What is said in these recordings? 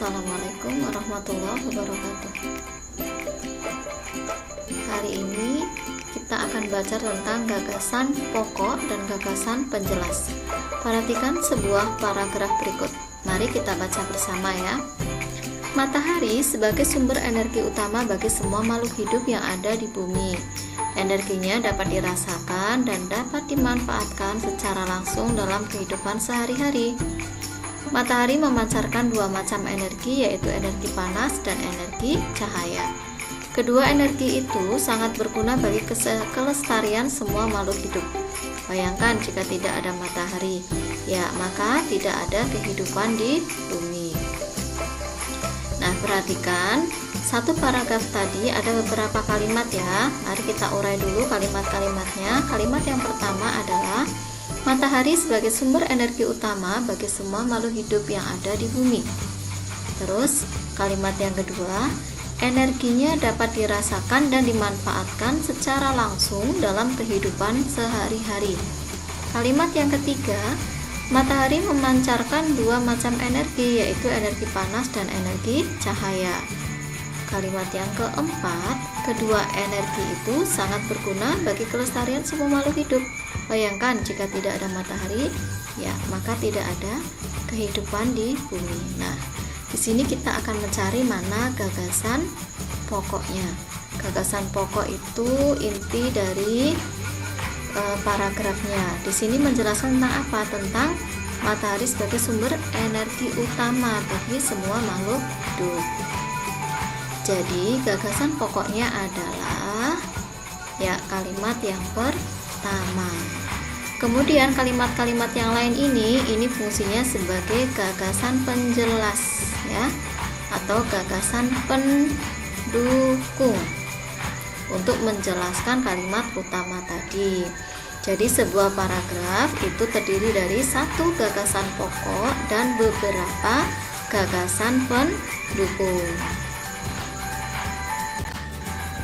Assalamualaikum warahmatullahi wabarakatuh. Hari ini kita akan baca tentang gagasan pokok dan gagasan penjelas. Perhatikan sebuah paragraf berikut. Mari kita baca bersama ya. Matahari sebagai sumber energi utama bagi semua makhluk hidup yang ada di bumi. Energinya dapat dirasakan dan dapat dimanfaatkan secara langsung dalam kehidupan sehari-hari. Matahari memancarkan dua macam energi, yaitu energi panas dan energi cahaya. Kedua energi itu sangat berguna bagi kelestarian semua makhluk hidup. Bayangkan jika tidak ada matahari, ya maka tidak ada kehidupan di bumi. Nah, perhatikan satu paragraf tadi ada beberapa kalimat ya. Mari kita urai dulu kalimat-kalimatnya. Kalimat yang pertama adalah matahari sebagai sumber energi utama bagi semua makhluk hidup yang ada di bumi. Terus kalimat yang kedua, energinya dapat dirasakan dan dimanfaatkan secara langsung dalam kehidupan sehari-hari. Kalimat yang ketiga, matahari memancarkan dua macam energi, yaitu energi panas dan energi cahaya. Kalimat yang keempat, kedua energi itu sangat berguna bagi kelestarian semua makhluk hidup. Bayangkan jika tidak ada matahari, ya maka tidak ada kehidupan di bumi. Nah, di sini kita akan mencari mana gagasan pokoknya. Gagasan pokok itu inti dari paragrafnya. Di sini menjelaskan tentang apa? Tentang matahari sebagai sumber energi utama bagi semua makhluk hidup. Jadi gagasan pokoknya adalah ya kalimat yang pertama. Kemudian kalimat-kalimat yang lain ini fungsinya sebagai gagasan penjelas ya, atau gagasan pendukung untuk menjelaskan kalimat utama tadi. Jadi sebuah paragraf itu terdiri dari satu gagasan pokok dan beberapa gagasan pendukung.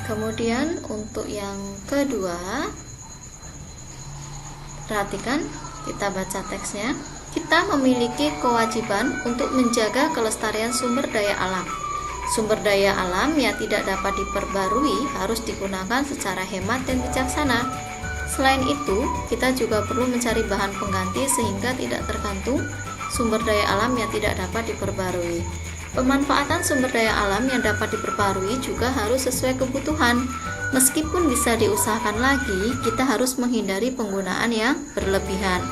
Kemudian untuk yang kedua, perhatikan, kita baca teksnya. Kita memiliki kewajiban untuk menjaga kelestarian sumber daya alam. Sumber daya alam yang tidak dapat diperbarui harus digunakan secara hemat dan bijaksana. Selain itu, kita juga perlu mencari bahan pengganti sehingga tidak tergantung sumber daya alam yang tidak dapat diperbarui. Pemanfaatan sumber daya alam yang dapat diperbarui juga harus sesuai kebutuhan. Meskipun bisa diusahakan lagi, kita harus menghindari penggunaan yang berlebihan.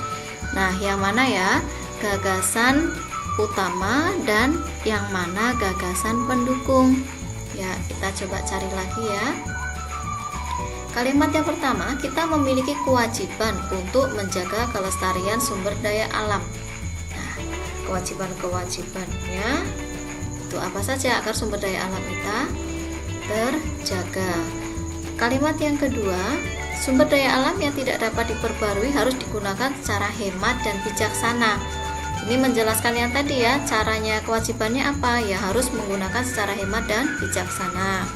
Nah, yang mana ya gagasan utama dan yang mana gagasan pendukung? Ya, kita coba cari lagi ya. Kalimat yang pertama, kita memiliki kewajiban untuk menjaga kelestarian sumber daya alam. Nah, kewajiban-kewajibannya itu apa saja agar sumber daya alam kita terjaga. Kalimat yang kedua, sumber daya alam yang tidak dapat diperbarui harus digunakan secara hemat dan bijaksana. Ini menjelaskan yang tadi ya, caranya, kewajibannya apa? Ya harus menggunakan secara hemat dan bijaksana.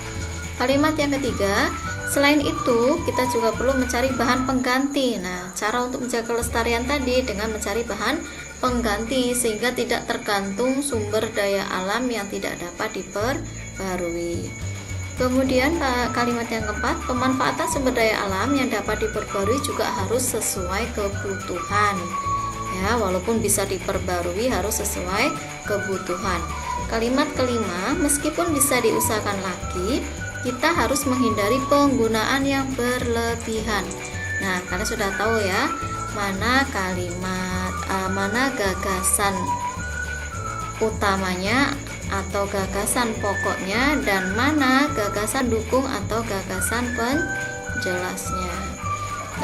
Kalimat yang ketiga, selain itu kita juga perlu mencari bahan pengganti. Nah, cara untuk menjaga kelestarian tadi dengan mencari bahan pengganti sehingga tidak tergantung sumber daya alam yang tidak dapat diperbarui. Kemudian kalimat yang keempat, pemanfaatan sumber daya alam yang dapat diperbarui juga harus sesuai kebutuhan. Ya, walaupun bisa diperbarui harus sesuai kebutuhan. Kalimat kelima, meskipun bisa diusahakan lagi, kita harus menghindari penggunaan yang berlebihan. Nah, kalian sudah tahu ya, mana gagasan utamanya atau gagasan pokoknya dan mana gagasan dukung atau gagasan penjelasnya.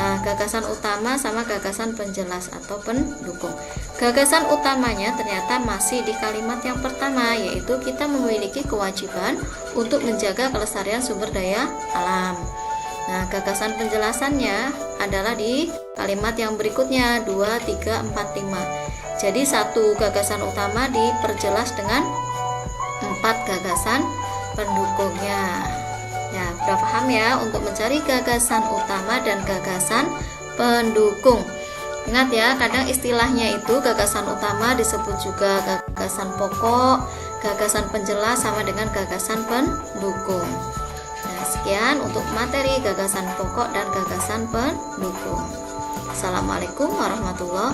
Nah, gagasan utama sama gagasan penjelas atau pendukung. Gagasan utamanya ternyata masih di kalimat yang pertama, yaitu kita memiliki kewajiban untuk menjaga kelestarian sumber daya alam. Nah, gagasan penjelasannya adalah di kalimat yang berikutnya 2, 3, 4, 5. Jadi satu gagasan utama diperjelas dengan 4 gagasan pendukungnya. Ya, sudah paham ya untuk mencari gagasan utama dan gagasan pendukung. Ingat ya, kadang istilahnya itu gagasan utama disebut juga gagasan pokok, gagasan penjelas sama dengan gagasan pendukung. Nah, sekian untuk materi gagasan pokok dan gagasan pendukung. Assalamualaikum warahmatullahi wabarakatuh.